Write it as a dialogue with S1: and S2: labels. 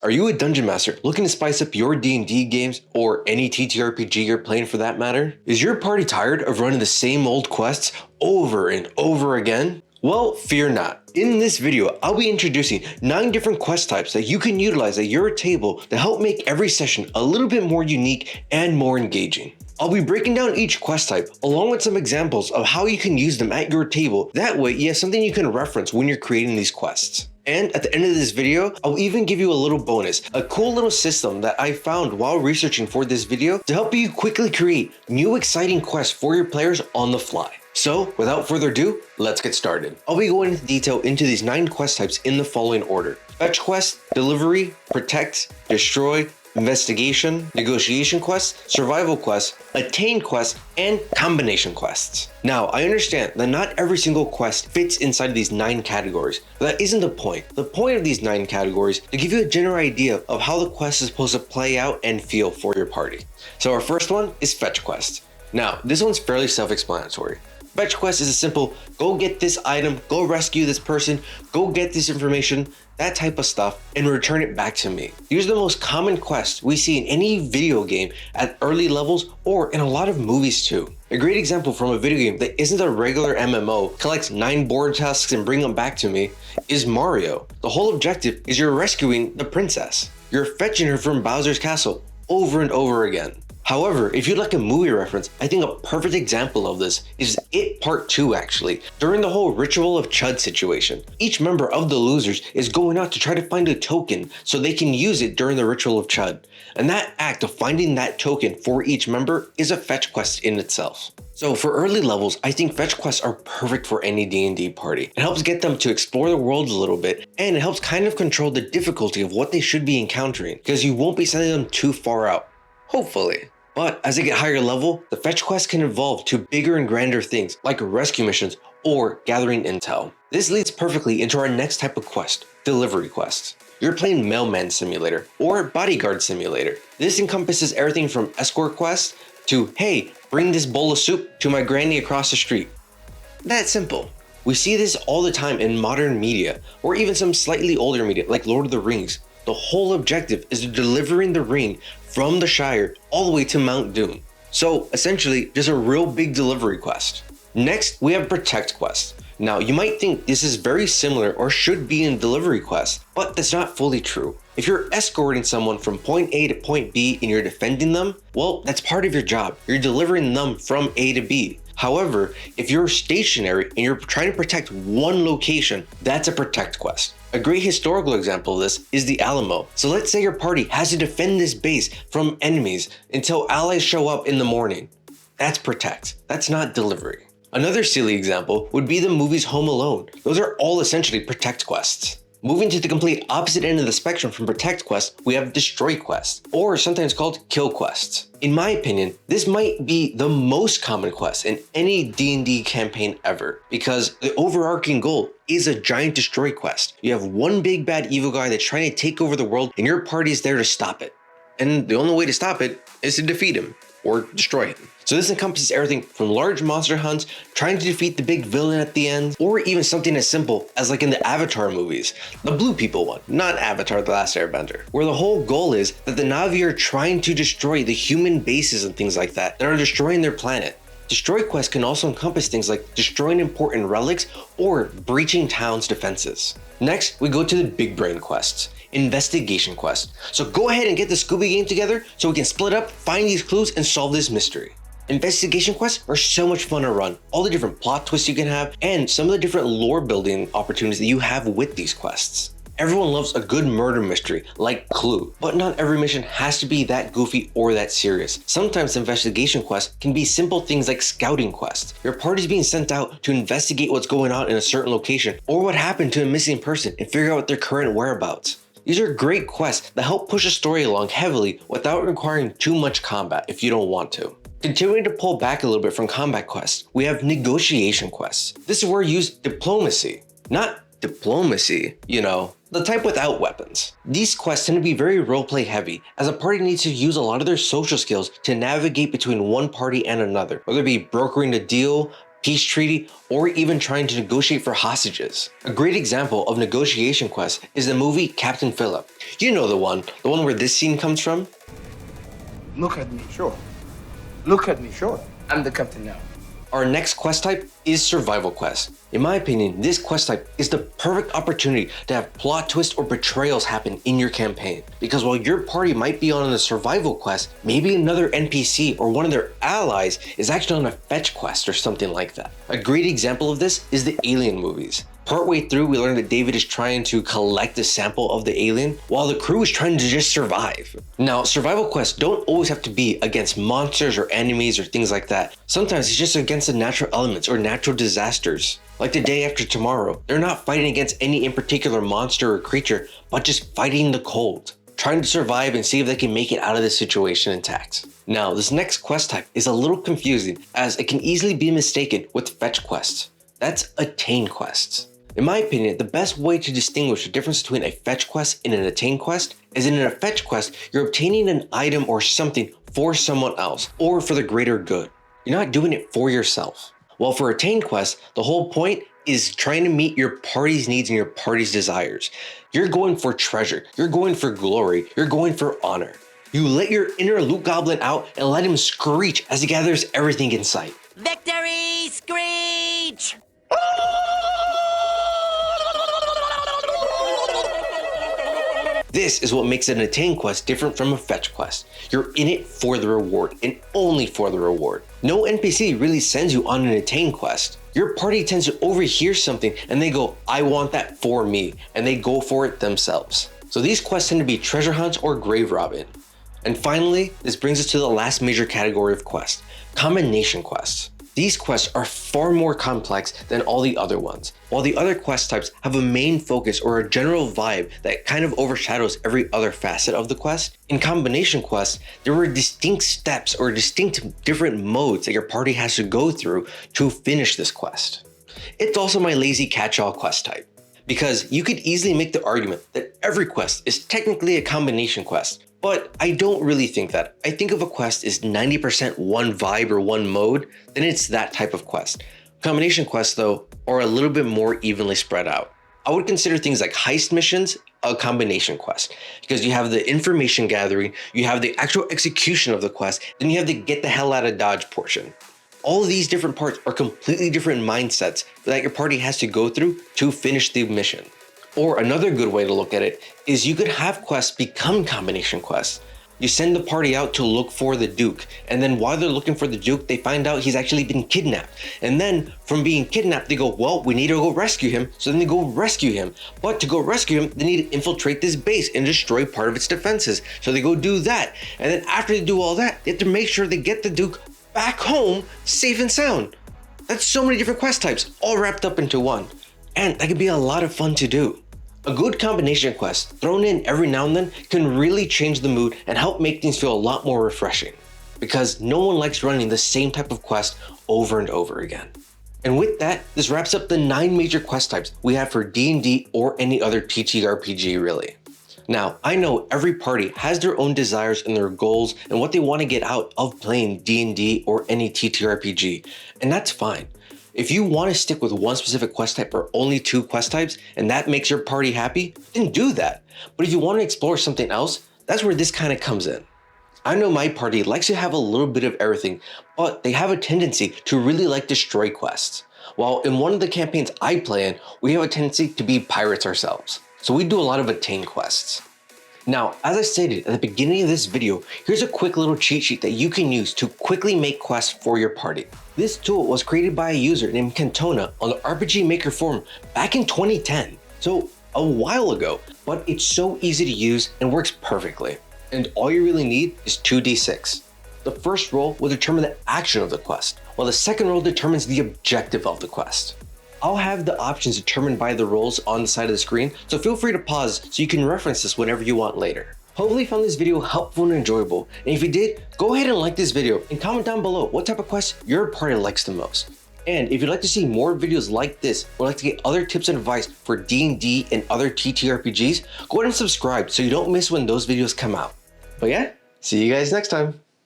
S1: Are you a dungeon master looking to spice up your D&D games or any TTRPG you're playing for that matter? Is your party tired of running the same old quests over and over again? Well, fear not. In this video, I'll be introducing 9 different quest types that you can utilize at your table to help make every session a little bit more unique and more engaging. I'll be breaking down each quest type along with some examples of how you can use them at your table. That way, you have something you can reference when you're creating these quests. And at the end of this video, I'll even give you a little bonus, a cool little system that I found while researching for this video to help you quickly create new exciting quests for your players on the fly. So without further ado, let's get started. I'll be going into detail into these 9 quest types in the following order: fetch quest, delivery, protect, destroy, investigation, negotiation quests, survival quests, attain quests, and combination quests. Now, I understand that not every single quest fits inside of these 9 categories, but that isn't the point. The point of these 9 categories is to give you a general idea of how the quest is supposed to play out and feel for your party. So our first one is fetch quest. Now, this one's fairly self-explanatory. Fetch quest is a simple, go get this item, go rescue this person, go get this information, that type of stuff, and return it back to me. These are the most common quests we see in any video game at early levels or in a lot of movies too. A great example from a video game that isn't a regular MMO, collects 9 board tasks and bring them back to me, is Mario. The whole objective is you're rescuing the princess. You're fetching her from Bowser's castle over and over again. However, if you'd like a movie reference, I think a perfect example of this is It Part 2 actually. During the whole Ritual of Chud situation, each member of the losers is going out to try to find a token so they can use it during the Ritual of Chud. And that act of finding that token for each member is a fetch quest in itself. So for early levels, I think fetch quests are perfect for any D&D party. It helps get them to explore the world a little bit, and it helps kind of control the difficulty of what they should be encountering, because you won't be sending them too far out, hopefully. But as they get higher level, the fetch quests can evolve to bigger and grander things like rescue missions or gathering intel. This leads perfectly into our next type of quest, delivery quests. You're playing Mailman Simulator or Bodyguard Simulator. This encompasses everything from escort quests to, hey, bring this bowl of soup to my granny across the street. That simple. We see this all the time in modern media or even some slightly older media like Lord of the Rings. The whole objective is delivering the ring from the Shire all the way to Mount Doom. So essentially, just a real big delivery quest. Next, we have Protect Quest. Now, you might think this is very similar or should be in delivery quest, but that's not fully true. If you're escorting someone from point A to point B and you're defending them, well, that's part of your job. You're delivering them from A to B. However, if you're stationary and you're trying to protect one location, that's a protect quest. A great historical example of this is the Alamo. So let's say your party has to defend this base from enemies until allies show up in the morning. That's protect. That's not delivery. Another silly example would be the movies Home Alone. Those are all essentially protect quests. Moving to the complete opposite end of the spectrum from protect quests, we have destroy quests, or sometimes called kill quests. In my opinion, this might be the most common quest in any D&D campaign ever, because the overarching goal is a giant destroy quest. You have one big bad evil guy that's trying to take over the world and your party is there to stop it. And the only way to stop it is to defeat him or destroy him. So this encompasses everything from large monster hunts, trying to defeat the big villain at the end, or even something as simple as like in the Avatar movies, the blue people one, not Avatar The Last Airbender, where the whole goal is that the Na'vi are trying to destroy the human bases and things like that are destroying their planet. Destroy quests can also encompass things like destroying important relics or breaching towns' defenses. Next, we go to the big brain quests, investigation quests. So go ahead and get the Scooby game together so we can split up, find these clues, and solve this mystery. Investigation quests are so much fun to run, all the different plot twists you can have, and some of the different lore building opportunities that you have with these quests. Everyone loves a good murder mystery like Clue, but not every mission has to be that goofy or that serious. Sometimes investigation quests can be simple things like scouting quests. Your party's being sent out to investigate what's going on in a certain location or what happened to a missing person and figure out their current whereabouts. These are great quests that help push a story along heavily without requiring too much combat if you don't want to. Continuing to pull back a little bit from combat quests, we have negotiation quests. This is where you use diplomacy, not diplomacy, you know, the type without weapons. These quests tend to be very roleplay heavy, as a party needs to use a lot of their social skills to navigate between one party and another, whether it be brokering a deal, peace treaty, or even trying to negotiate for hostages. A great example of negotiation quest is the movie Captain Phillip. You know the one where this scene comes from.
S2: Look at me, sure. Look at me, sure. I'm the captain now.
S1: Our next quest type is survival quest. In my opinion, this quest type is the perfect opportunity to have plot twists or betrayals happen in your campaign. Because while your party might be on a survival quest, maybe another NPC or one of their allies is actually on a fetch quest or something like that. A great example of this is the Alien movies. Partway through, we learn that David is trying to collect a sample of the alien, while the crew is trying to just survive. Now, survival quests don't always have to be against monsters or enemies or things like that. Sometimes it's just against the natural elements or natural disasters. Like the day after tomorrow, they're not fighting against any in particular monster or creature, but just fighting the cold, trying to survive and see if they can make it out of this situation intact. Now, this next quest type is a little confusing as it can easily be mistaken with fetch quests. That's Attain Quests. In my opinion, the best way to distinguish the difference between a fetch quest and an attain quest is in a fetch quest, you're obtaining an item or something for someone else or for the greater good. You're not doing it for yourself. While for attain quest, the whole point is trying to meet your party's needs and your party's desires. You're going for treasure, you're going for glory, you're going for honor. You let your inner loot goblin out and let him screech as he gathers everything in sight.
S3: Victory screech!
S1: This is what makes an attain quest different from a fetch quest. You're in it for the reward and only for the reward. No NPC really sends you on an attain quest. Your party tends to overhear something and they go, I want that for me, and they go for it themselves. So these quests tend to be treasure hunts or grave robbing. And finally, this brings us to the last major category of quest, combination quests. These quests are far more complex than all the other ones. While the other quest types have a main focus or a general vibe that kind of overshadows every other facet of the quest, in combination quests, there were distinct steps or distinct different modes that your party has to go through to finish this quest. It's also my lazy catch-all quest type, because you could easily make the argument that every quest is technically a combination quest. But I don't really think that. I think if a quest is 90% one vibe or one mode, then it's that type of quest. Combination quests, though, are a little bit more evenly spread out. I would consider things like heist missions a combination quest, because you have the information gathering, you have the actual execution of the quest, then you have the get the hell out of Dodge portion. All of these different parts are completely different mindsets that your party has to go through to finish the mission. Or another good way to look at it is you could have quests become combination quests. You send the party out to look for the Duke, and then while they're looking for the Duke, they find out he's actually been kidnapped. And then from being kidnapped, they go, well, we need to go rescue him. So then they go rescue him. But to go rescue him, they need to infiltrate this base and destroy part of its defenses. So they go do that. And then after they do all that, they have to make sure they get the Duke back home safe and sound. That's so many different quest types all wrapped up into one. And that can be a lot of fun to do. A good combination quest thrown in every now and then can really change the mood and help make things feel a lot more refreshing, because no one likes running the same type of quest over and over again. And with that, this wraps up the 9 major quest types we have for D&D or any other TTRPG really. Now, I know every party has their own desires and their goals and what they want to get out of playing D&D or any TTRPG, and that's fine. If you want to stick with one specific quest type or only 2 quest types and that makes your party happy, then do that. But if you want to explore something else, that's where this kind of comes in. I know my party likes to have a little bit of everything, but they have a tendency to really like destroy quests. While in one of the campaigns I play in, we have a tendency to be pirates ourselves. So we do a lot of attain quests. Now, as I stated at the beginning of this video, here's a quick little cheat sheet that you can use to quickly make quests for your party. This tool was created by a user named Cantona on the RPG Maker forum back in 2010, so a while ago, but it's so easy to use and works perfectly. And all you really need is 2d6. The first roll will determine the action of the quest, while the second roll determines the objective of the quest. I'll have the options determined by the rolls on the side of the screen, so feel free to pause so you can reference this whenever you want later. Hopefully you found this video helpful and enjoyable, and if you did, go ahead and like this video and comment down below what type of quest your party likes the most. And if you'd like to see more videos like this, or like to get other tips and advice for D&D and other TTRPGs, go ahead and subscribe so you don't miss when those videos come out. But yeah, see you guys next time.